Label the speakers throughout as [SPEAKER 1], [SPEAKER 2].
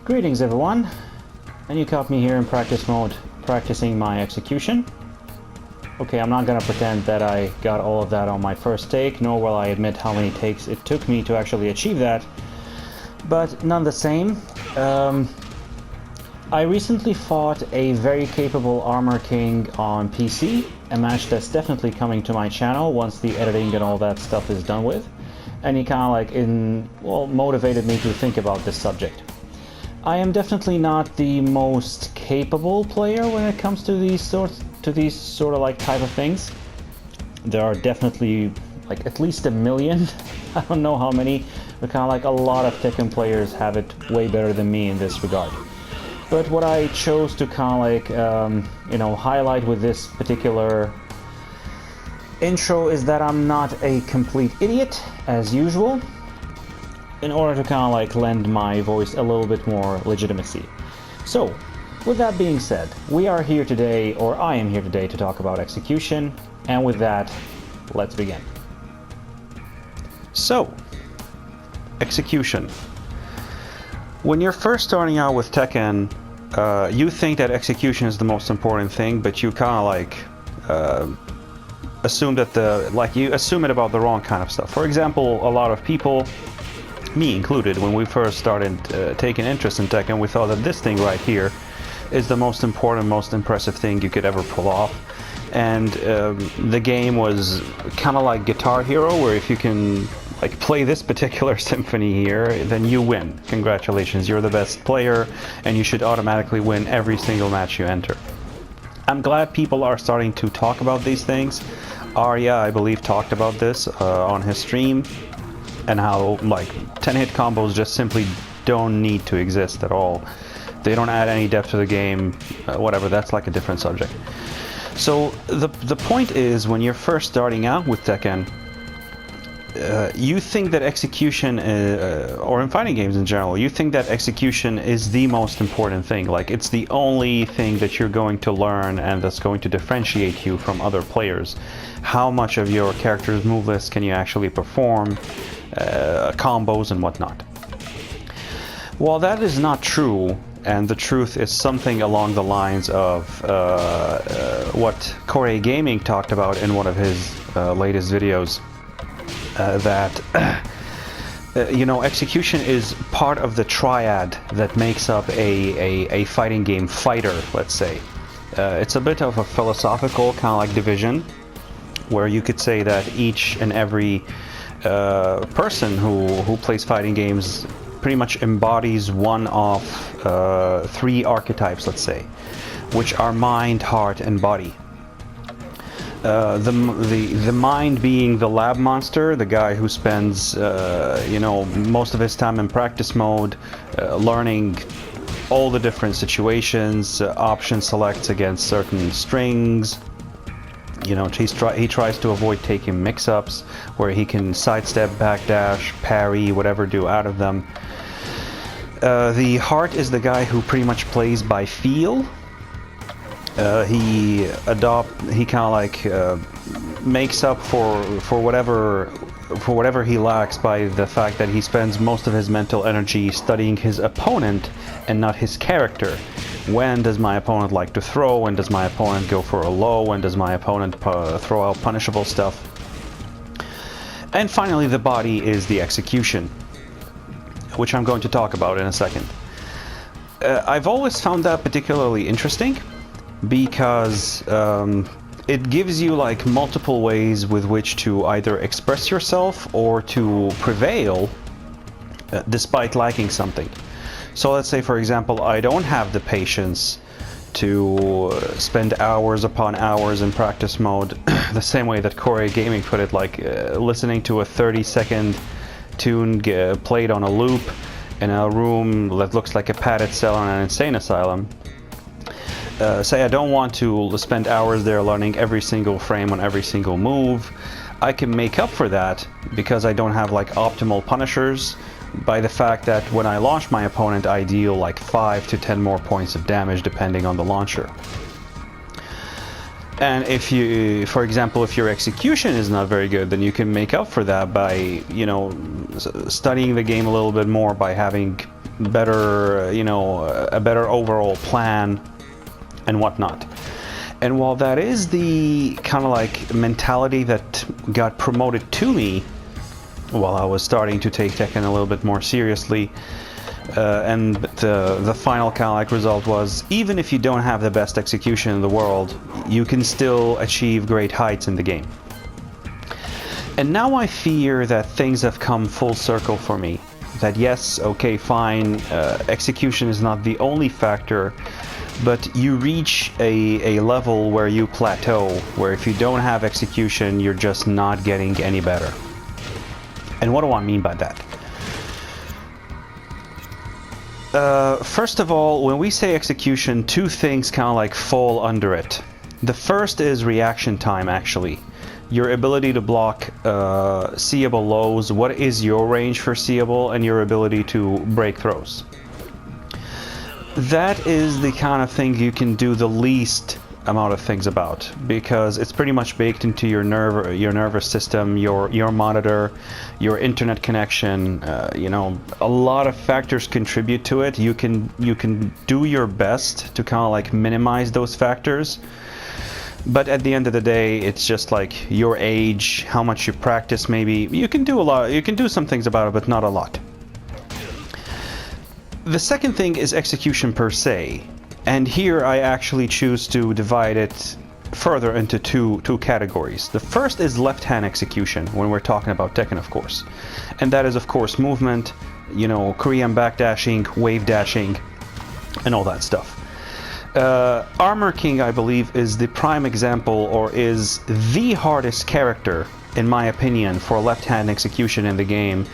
[SPEAKER 1] Greetings everyone, and you caught me here in practice mode practicing my execution. Okay, I'm not gonna pretend that I got all of that on my first take, nor will I admit how many takes it took me to actually achieve that, but none the same. I recently fought a very capable Armor King on PC, a match that's definitely coming to my channel once the editing and all that stuff is done with, and he kind of motivated me to think about this subject. I am definitely not the most capable player when it comes to these sort of type of things. There are definitely like at least a million. I don't know how many, but kind of like a lot of Tekken players have it way better than me in this regard. But what I chose to kind of highlight with this particular intro is that I'm not a complete idiot as usual, in order to kind of like lend my voice a little bit more legitimacy. So, with that being said, we are here today, or I am here today, to talk about execution, and with that, let's begin. So, execution. When you're first starting out with Tekken, you think that execution is the most important thing, but you kind of like assume that you assume it about the wrong kind of stuff. For example, a lot of people, me included, when we first started taking interest in Tekken, we thought that this thing right here is the most important, most impressive thing you could ever pull off. And the game was kind of like Guitar Hero, where if you can like play this particular symphony here, then you win. Congratulations, you're the best player, and you should automatically win every single match you enter. I'm glad people are starting to talk about these things. Arya, I believe, talked about this on his stream, and how like 10-hit combos just simply don't need to exist at all. They don't add any depth to the game, whatever, that's like a different subject. So the point is, when you're first starting out with Tekken, you think that execution, or in fighting games in general, you think that execution is the most important thing. Like, it's the only thing that you're going to learn and that's going to differentiate you from other players. How much of your character's move list can you actually perform, combos and whatnot. While that is not true, and the truth is something along the lines of what Core Gaming talked about in one of his latest videos, that execution is part of the triad that makes up a fighting game fighter, let's say. It's a bit of a philosophical kind of like division, where you could say that each and every person who plays fighting games pretty much embodies one of three archetypes, let's say, which are mind, heart, and body. The mind being the lab monster, the guy who spends most of his time in practice mode, learning all the different situations, option selects against certain strings. He tries to avoid taking mix-ups, where he can sidestep, backdash, parry, whatever, do out of them. The heart is the guy who pretty much plays by feel. He kind of like makes up for whatever he lacks by the fact that he spends most of his mental energy studying his opponent and not his character. When does my opponent like to throw? When does my opponent go for a low? When does my opponent throw out punishable stuff? And finally, the body is the execution, which I'm going to talk about in a second. I've always found that particularly interesting, because it gives you like multiple ways with which to either express yourself or to prevail despite lacking something. So let's say, for example, I don't have the patience to spend hours upon hours in practice mode the same way that Core Gaming put it, like listening to a 30-second tune played on a loop in a room that looks like a padded cell in an insane asylum. Say I don't want to spend hours there learning every single frame on every single move. I can make up for that because I don't have like optimal punishers, by the fact that when I launch my opponent, I deal like 5 to 10 more points of damage depending on the launcher. And if you, for example, if your execution is not very good, then you can make up for that by, studying the game a little bit more, by having better, you know, a better overall plan and whatnot. And while that is the kind of like mentality that got promoted to me while I was starting to take Tekken a little bit more seriously, and the final kind of like result was, even if you don't have the best execution in the world, you can still achieve great heights in the game. And now I fear that things have come full circle for me. That yes, okay, fine, execution is not the only factor, but you reach a level where you plateau, where if you don't have execution, you're just not getting any better. And what do I mean by that? First of all, when we say execution, two things kind of like fall under it. The first is reaction time, actually. Your ability to block seeable lows, what is your range for seeable, and your ability to break throws. That is the kind of thing you can do the least amount of things about, because it's pretty much baked into your nervous system, your monitor, your internet connection. You know, a lot of factors contribute to it. You can do your best to kind of like minimize those factors, but at the end of the day, it's just like your age, how much you practice. Maybe you can do a lot, you can do some things about it, but not a lot. The second thing is execution per se, and here I actually choose to divide it further into two categories. The first is left-hand execution, when we're talking about Tekken, of course, and that is of course movement, you know, Korean backdashing, wave dashing, and all that stuff. Armor King, I believe, is the prime example, or is the hardest character, in my opinion, for left-hand execution in the game,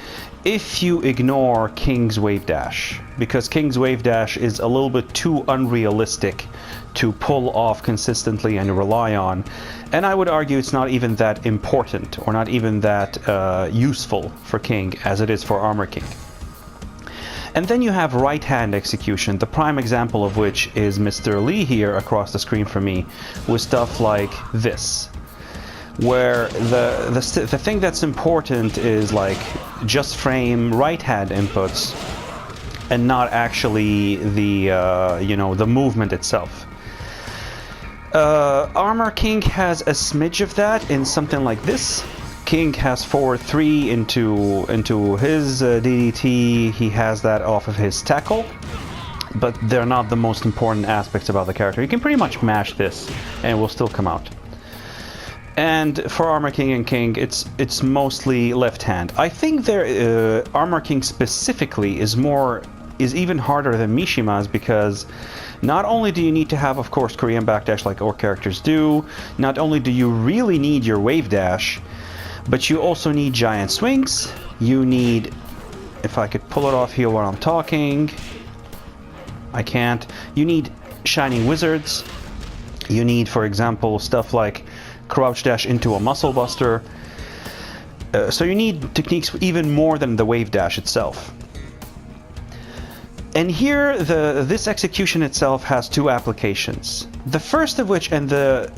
[SPEAKER 1] if you ignore King's wave dash, because King's wave dash is a little bit too unrealistic to pull off consistently and rely on, and I would argue it's not even that important, or not even that useful for King as it is for Armor King. And then you have right-hand execution, the prime example of which is Mr. Lee here across the screen from me, with stuff like this, where the thing that's important is like just frame right-hand inputs and not actually the you know, the movement itself. Armor King has a smidge of that in something like this. King has forward 3 into his DDT. He has that off of his tackle, but they're not the most important aspects about the character. You can pretty much mash this and it will still come out. And for Armor King and King, it's mostly left hand. I think Armor King specifically is even harder than Mishima's, because not only do you need to have, of course, Korean backdash like all characters do, not only do you really need your wave dash, but you also need giant swings. You need, if I could pull it off here while I'm talking, I can't. You need shining wizards. You need, for example, stuff like crouch dash into a muscle buster. So you need techniques even more than the wave dash itself. And here, this execution itself has two applications. The first of which, and the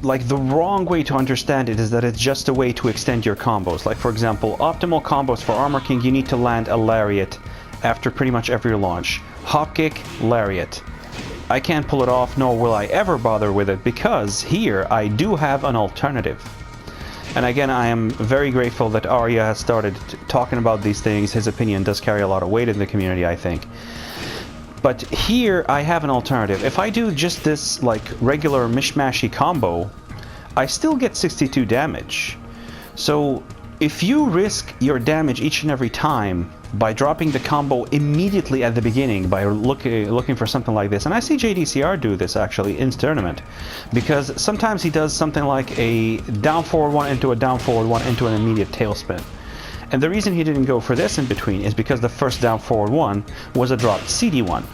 [SPEAKER 1] wrong way to understand it, is that it's just a way to extend your combos. Like, for example, optimal combos for Armor King, you need to land a lariat after pretty much every launch. Hop kick, lariat. I can't pull it off, nor will I ever bother with it, because here I do have an alternative. And again, I am very grateful that Arya has started talking about these things. His opinion does carry a lot of weight in the community, I think. But here I have an alternative. If I do just this like regular mishmashy combo, I still get 62 damage. So if you risk your damage each and every time by dropping the combo immediately at the beginning, by looking for something like this, and I see JDCR do this actually in tournament, because sometimes he does something like a down forward one into a down forward one into an immediate tailspin. And the reason he didn't go for this in between is because the first down forward one was a dropped CD one.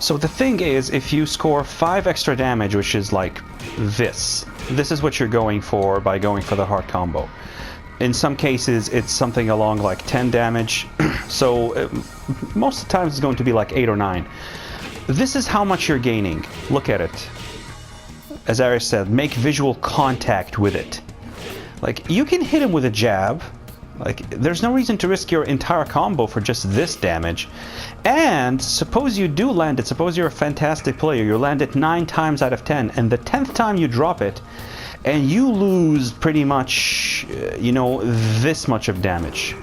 [SPEAKER 1] So the thing is, if you score 5 extra damage, which is like this is what you're going for by going for the hard combo. In some cases, it's something along like 10 damage, so most of the time it's going to be like 8 or 9. This is how much you're gaining. Look at it. As Aris said, make visual contact with it. Like, you can hit him with a jab, Like, there's no reason to risk your entire combo for just this damage. And suppose you do land it, suppose you're a fantastic player, you land it 9 times out of 10, and the 10th time you drop it, and you lose pretty much, you know, this much of damage.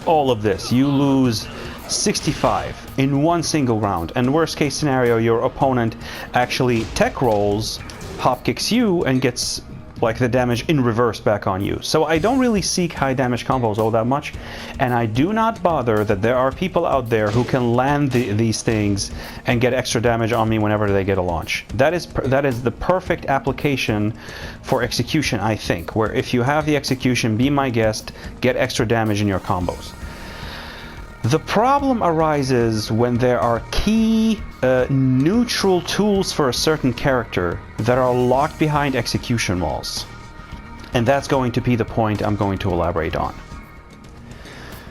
[SPEAKER 1] All of this. You lose 65 in one single round. And worst case scenario, your opponent actually tech rolls, hop kicks you, and gets like the damage in reverse back on you. So I don't really seek high damage combos all that much, and I do not bother that there are people out there who can land these things and get extra damage on me whenever they get a launch. That is the perfect application for execution, I think, where if you have the execution, be my guest, get extra damage in your combos. The problem arises when there are key neutral tools for a certain character that are locked behind execution walls. And that's going to be the point I'm going to elaborate on.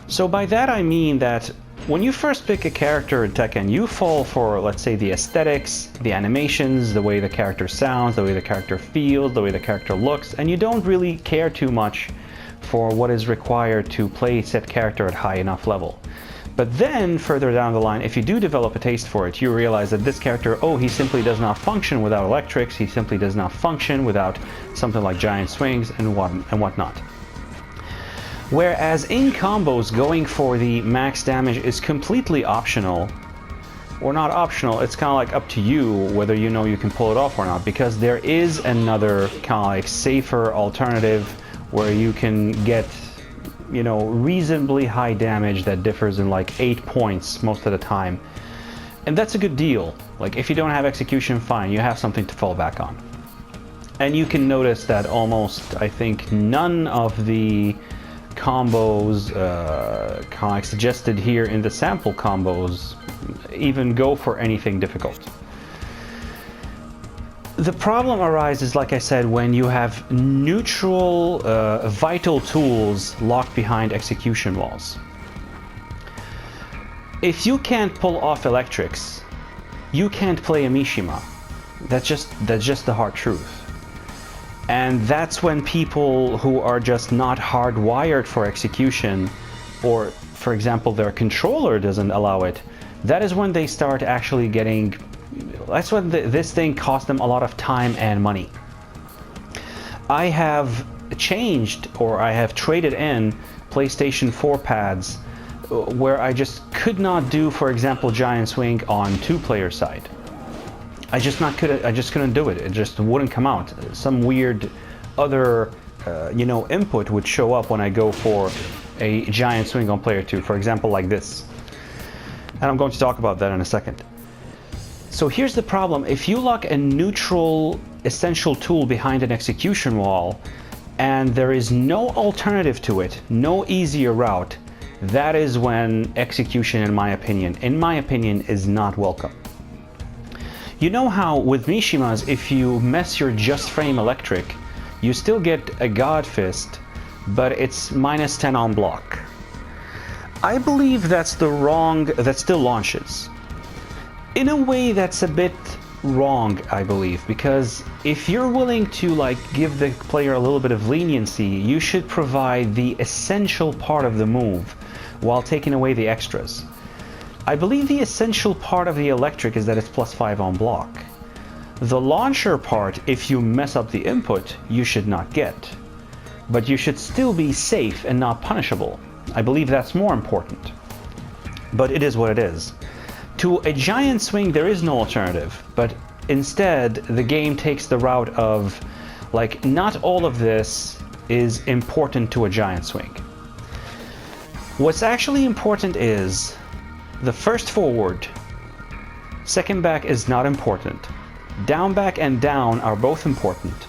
[SPEAKER 1] So by that I mean that when you first pick a character in Tekken, you fall for, let's say, the aesthetics, the animations, the way the character sounds, the way the character feels, the way the character looks, and you don't really care too much for what is required to play said character at high enough level. But then, further down the line, if you do develop a taste for it, you realize that this character, oh, he simply does not function without electrics, he simply does not function without something like giant swings and whatnot. Whereas in combos, going for the max damage is completely optional, or not optional, it's kind of like up to you whether you know you can pull it off or not, because there is another kind of like safer alternative where you can get, you know, reasonably high damage that differs in like 8 points most of the time. And that's a good deal. Like, if you don't have execution, fine, you have something to fall back on. And you can notice that almost, I think, none of the combos kind of like suggested here in the sample combos even go for anything difficult. The problem arises, like I said, when you have neutral, vital tools locked behind execution walls. If you can't pull off electrics, you can't play a Mishima. That's just the hard truth. And that's when people who are just not hardwired for execution, or, for example, their controller doesn't allow it, that is when they start actually getting... That's when this thing costs them a lot of time and money. I have changed, or I have traded in PlayStation 4 pads where I just could not do, for example, giant swing on two-player side. I just couldn't do it. It just wouldn't come out. Some weird other you know, input would show up when I go for a giant swing on player 2, for example, like this. And I'm going to talk about that in a second. So here's the problem. If you lock a neutral essential tool behind an execution wall and there is no alternative to it, no easier route, that is when execution, in my opinion, is not welcome. You know how with Mishimas, if you mess your just frame electric, you still get a God Fist, but it's -10 on block. I believe that's that still launches. In a way, that's a bit wrong, I believe, because if you're willing to like give the player a little bit of leniency, you should provide the essential part of the move while taking away the extras. I believe the essential part of the electric is that it's +5 on block. The launcher part, if you mess up the input, you should not get. But you should still be safe and not punishable. I believe that's more important. But it is what it is. To a giant swing, there is no alternative, but instead, the game takes the route of, like, not all of this is important to a giant swing. What's actually important is the first forward. Second back is not important. Down back and down are both important.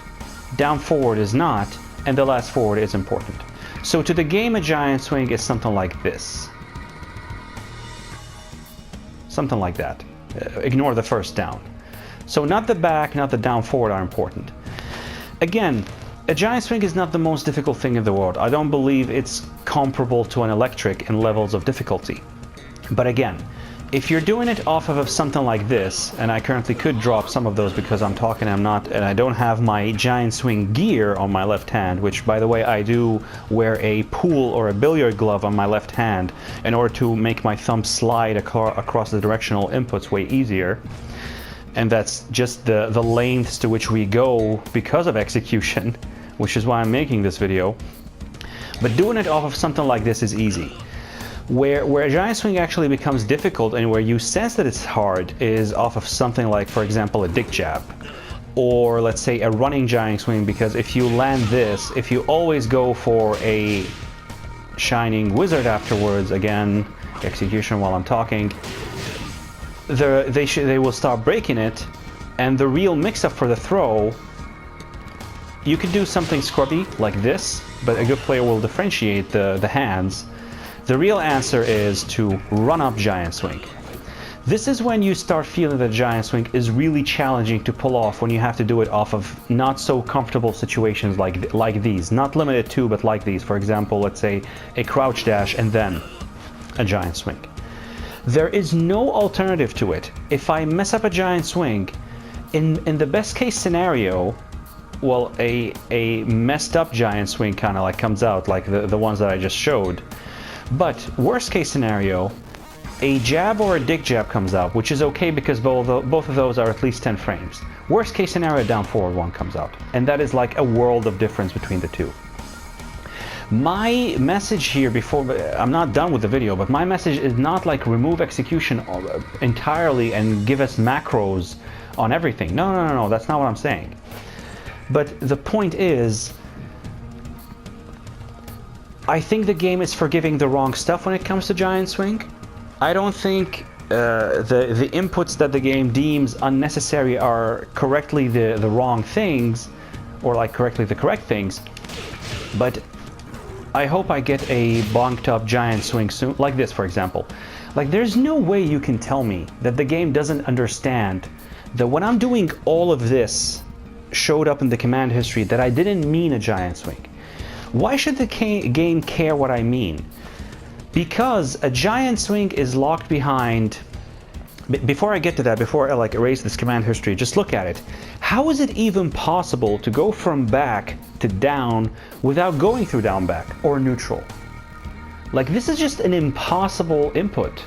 [SPEAKER 1] Down forward is not, and the last forward is important. So to the game, a giant swing is something like this. Something like that. Ignore the first down. So not the back, not the down forward are important. Again, a giant swing is not the most difficult thing in the world. I don't believe it's comparable to an electric in levels of difficulty. But again, If you're doing it off of something like this, and I currently could drop some of those because I'm talking, and I don't have my giant swing gear on my left hand, which, by the way, I do wear a pool or a billiard glove on my left hand in order to make my thumb slide across the directional inputs way easier. And that's just the lengths to which we go because of execution, which is why I'm making this video. But doing it off of something like this is easy. Where a giant swing actually becomes difficult and where you sense that it's hard is off of something like, for example, a dick jab. Or let's say a running giant swing, because if you land this, if you always go for a shining wizard afterwards, again, execution while I'm talking, they will start breaking it, and the real mix-up for the throw, you could do something scrubby like this, but a good player will differentiate the hands. The real answer is to run up giant swing. This is when you start feeling that giant swing is really challenging to pull off, when you have to do it off of not so comfortable situations like these. Not limited to, but like these. For example, let's say a crouch dash and then a giant swing. There is no alternative to it. If I mess up a giant swing, in the best case scenario, well, a messed up giant swing kind of like comes out, like the ones that I just showed. But worst case scenario, a jab or a dick jab comes out, which is okay because both of those are at least 10 frames. Worst case scenario, down forward one comes out. And that is like a world of difference between the two. My message here, before I'm not done with the video, but my message is not like remove execution entirely and give us macros on everything. No, that's not what I'm saying. But the point is, I think the game is forgiving the wrong stuff when it comes to giant swing. I don't think the inputs that the game deems unnecessary are correctly the wrong things, or like correctly the correct things. But I hope I get a bonked up giant swing soon, like this, for example. Like, there's no way you can tell me that the game doesn't understand that when I'm doing all of this showed up in the command history that I didn't mean a giant swing. Why should the game care what I mean? Because a giant swing is locked behind... Before I get to that, before I like erase this command history, just look at it. How is it even possible to go from back to down without going through down back or neutral? Like, this is just an impossible input.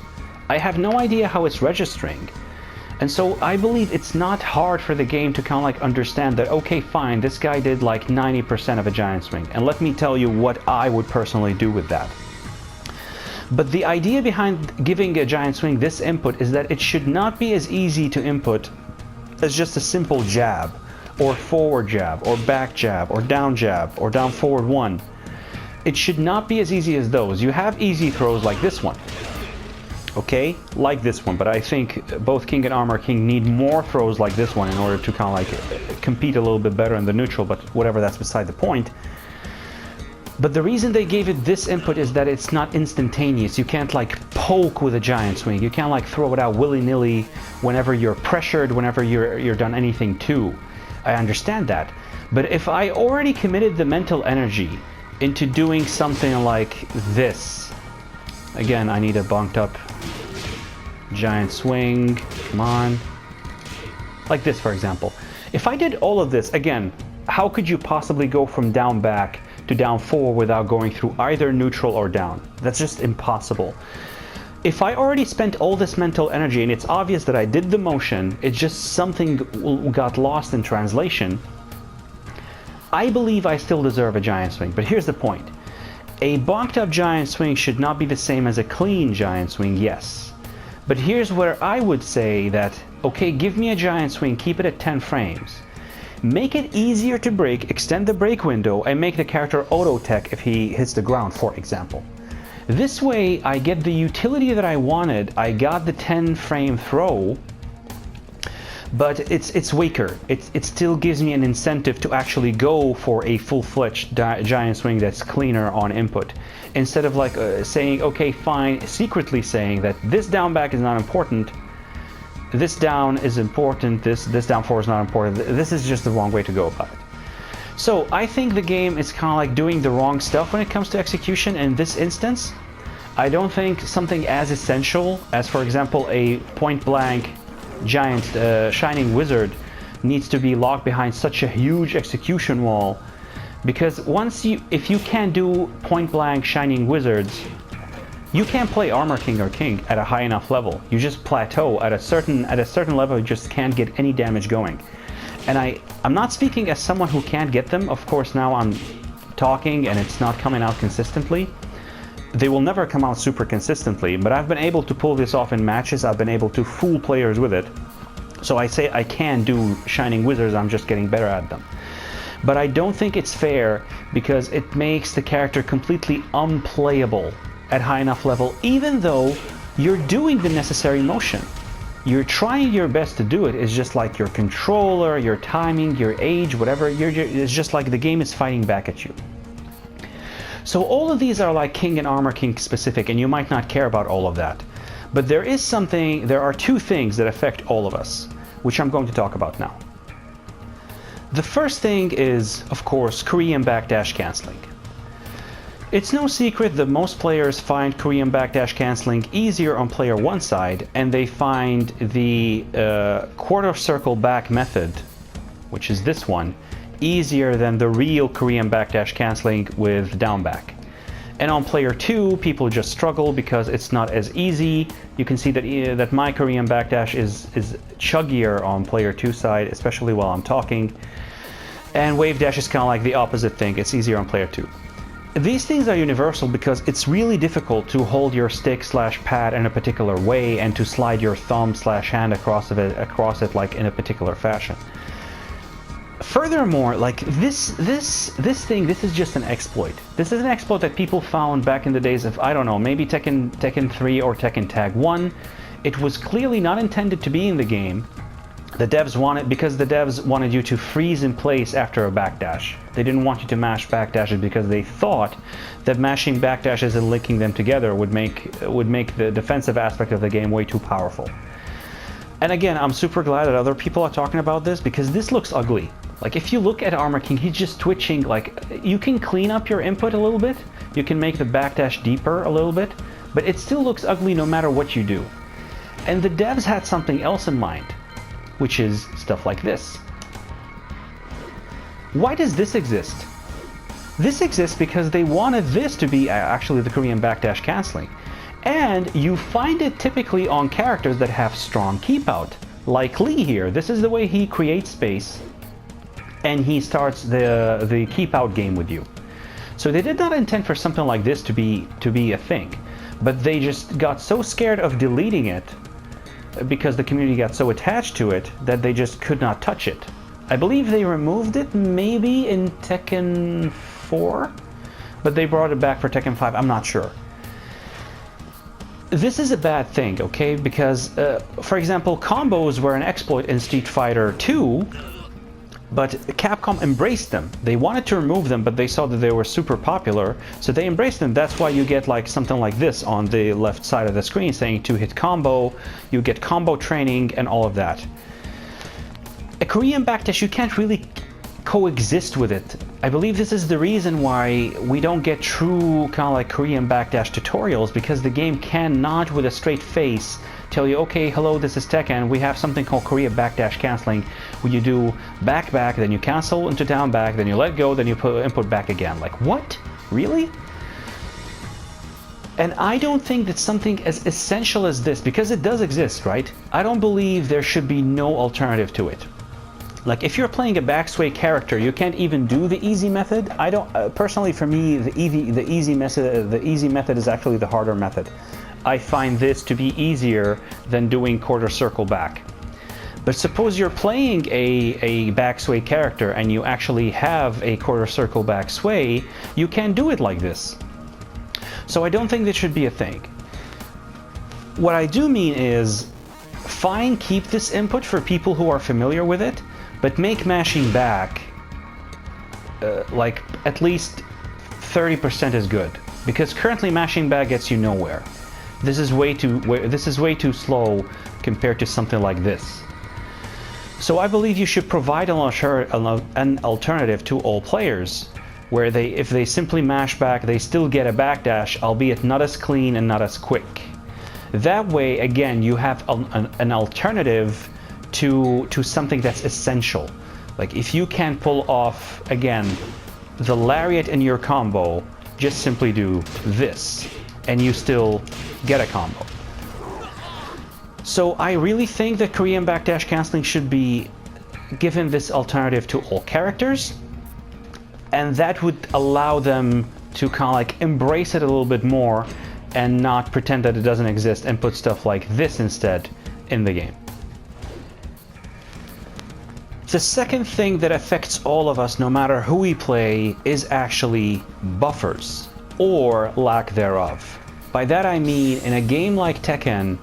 [SPEAKER 1] I have no idea how it's registering. And so I believe it's not hard for the game to kind of like understand that, okay, fine, this guy did like 90% of a giant swing, and let me tell you what I would personally do with that. But the idea behind giving a giant swing this input is that it should not be as easy to input as just a simple jab, or forward jab, or back jab, or down forward one. It should not be as easy as those. You have easy throws like this one. Okay, like this one, but I think both King and Armor King need more throws like this one in order to kind of like compete a little bit better in the neutral, but whatever, that's beside the point. But the reason they gave it this input is that it's not instantaneous. You can't like poke with a giant swing. You can't like throw it out willy-nilly whenever you're pressured, whenever you're done anything too. I understand that. But if I already committed the mental energy into doing something like this, again, I need a bunked up giant swing, come on. Like this, for example. If I did all of this, again, how could you possibly go from down back to down forward without going through either neutral or down? That's just impossible. If I already spent all this mental energy and it's obvious that I did the motion, it's just something got lost in translation, I believe I still deserve a giant swing. But here's the point. A bonked up giant swing should not be the same as a clean giant swing, yes. But here's where I would say that, okay, give me a giant swing, keep it at 10 frames. Make it easier to break, extend the break window, and make the character auto-tech if he hits the ground, for example. This way, I get the utility that I wanted, I got the 10 frame throw, but it's weaker. It still gives me an incentive to actually go for a full-fledged giant swing that's cleaner on input. Instead of like saying, okay, fine, secretly saying that this down back is not important, this down is important, this down forward is not important. This is just the wrong way to go about it. So I think the game is kind of like doing the wrong stuff when it comes to execution in this instance. I don't think something as essential as, for example, a point-blank giant shining wizard needs to be locked behind such a huge execution wall, because if you can't do point-blank shining wizards, you can't play Armor King or King at a high enough level. You just plateau at a certain level. You just can't get any damage going. And I'm not speaking as someone who can't get them. Of course, now I'm talking and it's not coming out consistently. They will never come out super consistently, but I've been able to pull this off in matches. I've been able to fool players with it. So I say I can do Shining Wizards, I'm just getting better at them. But I don't think it's fair, because it makes the character completely unplayable at high enough level, even though you're doing the necessary motion. You're trying your best to do it. It's just like your controller, your timing, your age, whatever. It's just like the game is fighting back at you. So all of these are like King and Armor King specific, and you might not care about all of that. But there are two things that affect all of us, which I'm going to talk about now. The first thing is, of course, Korean backdash canceling. It's no secret that most players find Korean backdash canceling easier on player one side, and they find the quarter circle back method, which is this one, easier than the real Korean backdash canceling with down back. And on player 2, people just struggle because it's not as easy. You can see that my Korean backdash is chuggier on player 2 side, especially while I'm talking. And wave dash is kind of like the opposite thing. It's easier on player 2. These things are universal because it's really difficult to hold your stick / pad in a particular way and to slide your thumb / hand across it like in a particular fashion. Furthermore, like this thing, this is just an exploit. This is an exploit that people found back in the days of, I don't know, maybe Tekken 3 or Tekken Tag 1. It was clearly not intended to be in the game. The devs wanted you to freeze in place after a backdash. They didn't want you to mash backdashes because they thought that mashing backdashes and linking them together would make the defensive aspect of the game way too powerful. And again, I'm super glad that other people are talking about this, because this looks ugly. Like, if you look at Armor King, he's just twitching. Like, you can clean up your input a little bit, you can make the backdash deeper a little bit, but it still looks ugly no matter what you do. And the devs had something else in mind, which is stuff like this. Why does this exist? This exists because they wanted this to be actually the Korean backdash canceling. And you find it typically on characters that have strong keep out, like Lee here. This is the way he creates space, and he starts the keep out game with you. So they did not intend for something like this to be a thing, but they just got so scared of deleting it because the community got so attached to it that they just could not touch it. I believe they removed it maybe in Tekken 4, but they brought it back for Tekken 5. I'm not sure. This is a bad thing, okay? Because, for example, combos were an exploit in Street Fighter 2, but Capcom embraced them. They wanted to remove them, but they saw that they were super popular, so they embraced them. That's why you get like something like this on the left side of the screen saying 2-hit combo, you get combo training and all of that. A Korean backdash, you can't really coexist with it. I believe this is the reason why we don't get true kind of like Korean backdash tutorials, because the game cannot with a straight face tell you, okay, hello, this is Tekken, we have something called Korean backdash canceling, where you do back, then you cancel into down back, then you let go, then you put input back again. Like, what? Really? And I don't think that something as essential as this, because it does exist, right? I don't believe there should be no alternative to it. Like, if you're playing a backsway character, you can't even do the easy method. I don't personally, for me, the easy method is actually the harder method. I find this to be easier than doing quarter circle back. But suppose you're playing a backsway character and you actually have a quarter circle back sway, you can do it like this. So I don't think this should be a thing. What I do mean is, fine, keep this input for people who are familiar with it, but make mashing back like at least 30% as good, because currently mashing back gets you nowhere. This is way too slow compared to something like this. So I believe you should provide an alternative to all players, where if they simply mash back, they still get a backdash, albeit not as clean and not as quick. That way, again, you have an alternative to something that's essential. Like if you can't pull off, again, the lariat in your combo, just simply do this, and you still get a combo. So I really think that Korean backdash canceling should be given this alternative to all characters, and that would allow them to kind of like embrace it a little bit more and not pretend that it doesn't exist and put stuff like this instead in the game. The second thing that affects all of us, no matter who we play, is actually buffers, or lack thereof. By that I mean, in a game like Tekken,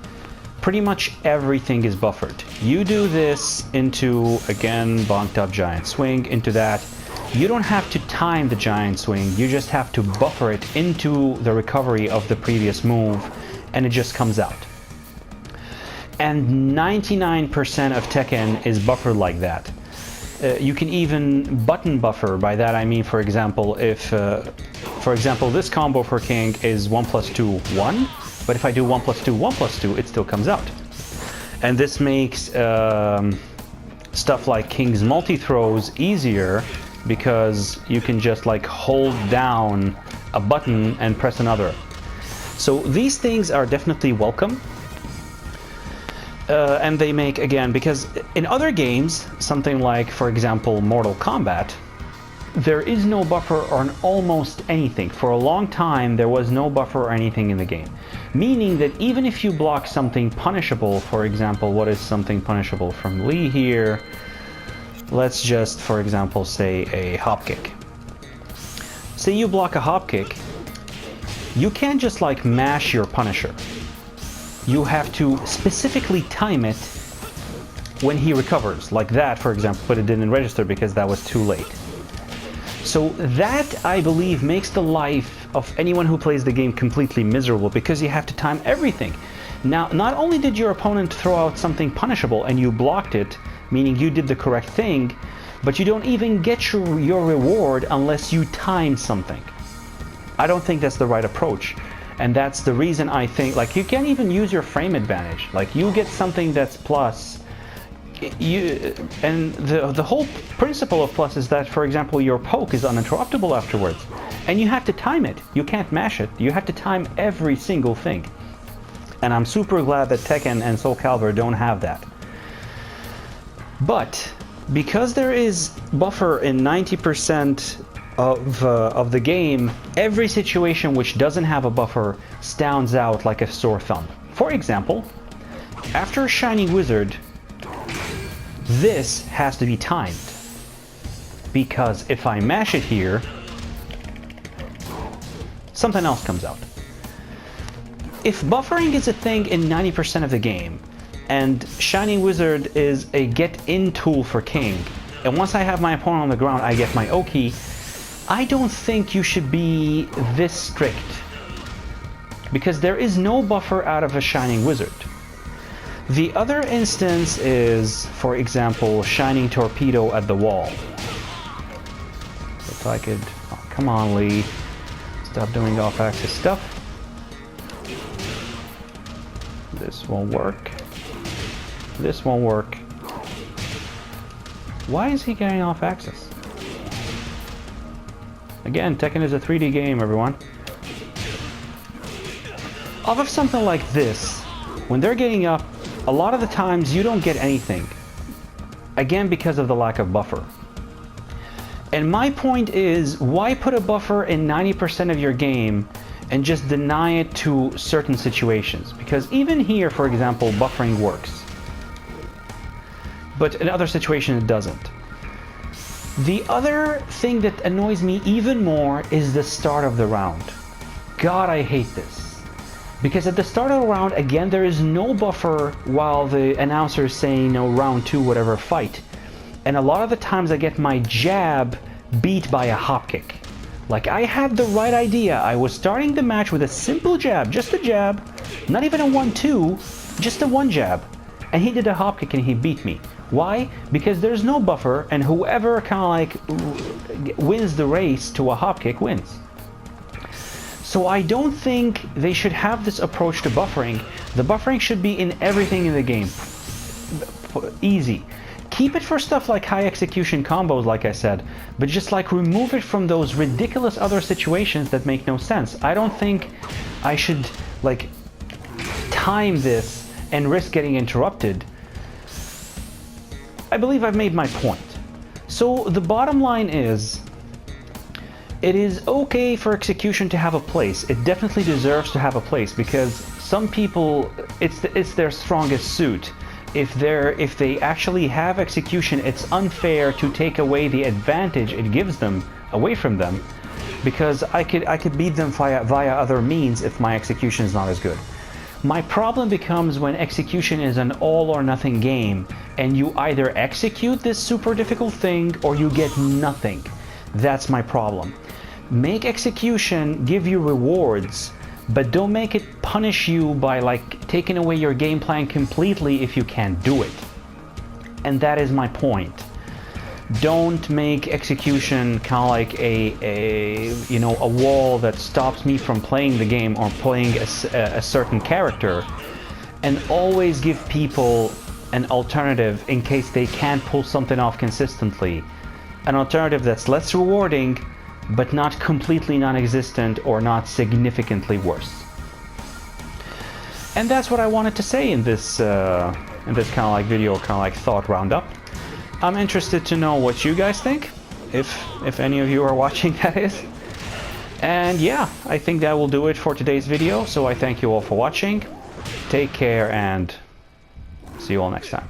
[SPEAKER 1] pretty much everything is buffered. You do this into, again, bonked up giant swing, into that. You don't have to time the giant swing, you just have to buffer it into the recovery of the previous move, and it just comes out. And 99% of Tekken is buffered like that. You can even button buffer. By that I mean, for example, if, for example, this combo for King is 1 + 2, 1, but if I do 1 + 2, 1 + 2, it still comes out. And this makes stuff like King's multi-throws easier, because you can just like hold down a button and press another. So these things are definitely welcome. And they make, again, because in other games, something like, for example, Mortal Kombat, there is no buffer on almost anything. For a long time, there was no buffer or anything in the game. Meaning that even if you block something punishable, for example, what is something punishable from Lee here? Let's just, for example, say a hop kick. Say you block a hop kick, you can't just like mash your punisher. You have to specifically time it when he recovers, like that, for example, but it didn't register because that was too late. So that, I believe, makes the life of anyone who plays the game completely miserable, because you have to time everything. Now, not only did your opponent throw out something punishable and you blocked it, meaning you did the correct thing, but you don't even get your reward unless you time something. I don't think that's the right approach. And that's the reason I think, like, you can't even use your frame advantage. Like, you get something that's plus, and the whole principle of plus is that, for example, your poke is uninterruptible afterwards. And you have to time it. You can't mash it. You have to time every single thing. And I'm super glad that Tekken and Soul Calibur don't have that. But because there is buffer in 90% of the game, every situation which doesn't have a buffer stands out like a sore thumb. For example, after a Shining Wizard, this has to be timed, because if I mash it here, something else comes out. If buffering is a thing in 90% of the game, and Shining Wizard is a get-in tool for King, and once I have my opponent on the ground, I get my Oki, I don't think you should be this strict, because there is no buffer out of a Shining Wizard. The other instance is, for example, Shining Torpedo at the wall. If I could... Oh, come on, Lee. Stop doing off-axis stuff. This won't work. This won't work. Why is he getting off-axis? Again, Tekken is a 3D game, everyone. Off of something like this, when they're getting up, a lot of the times you don't get anything. Again, because of the lack of buffer. And my point is, why put a buffer in 90% of your game and just deny it to certain situations? Because even here, for example, buffering works. But in other situations it doesn't. The other thing that annoys me even more is the start of the round. God, I hate this. Because at the start of the round, again, there is no buffer while the announcer is saying, no, round 2, whatever, fight. And a lot of the times I get my jab beat by a hop kick. Like, I had the right idea. I was starting the match with a simple jab, just a jab, not even a 1-2, just a 1 jab. And he did a hop kick and he beat me. Why? Because there's no buffer, and whoever kind of like wins the race to a hopkick wins. So I don't think they should have this approach to buffering. The buffering should be in everything in the game. Easy. Keep it for stuff like high execution combos, like I said, but just like remove it from those ridiculous other situations that make no sense. I don't think I should like time this and risk getting interrupted. I believe I've made my point. So the bottom line is, it is okay for execution to have a place. It definitely deserves to have a place because some people, it's their strongest suit. If they actually have execution, it's unfair to take away the advantage it gives them away from them, because I could beat them via other means if my execution is not as good. My problem becomes when execution is an all or nothing game and you either execute this super difficult thing or you get nothing. That's my problem. Make execution give you rewards, but don't make it punish you by like taking away your game plan completely if you can't do it. And that is my point. Don't make execution kind of like a wall that stops me from playing the game or playing a certain character, and always give people an alternative in case they can't pull something off consistently. An alternative that's less rewarding but not completely non-existent or not significantly worse. And that's what I wanted to say in this kind of like video, kind of like thought roundup. I'm interested to know what you guys think, if any of you are watching, that is. And yeah, I think that will do it for today's video, so I thank you all for watching. Take care and see you all next time.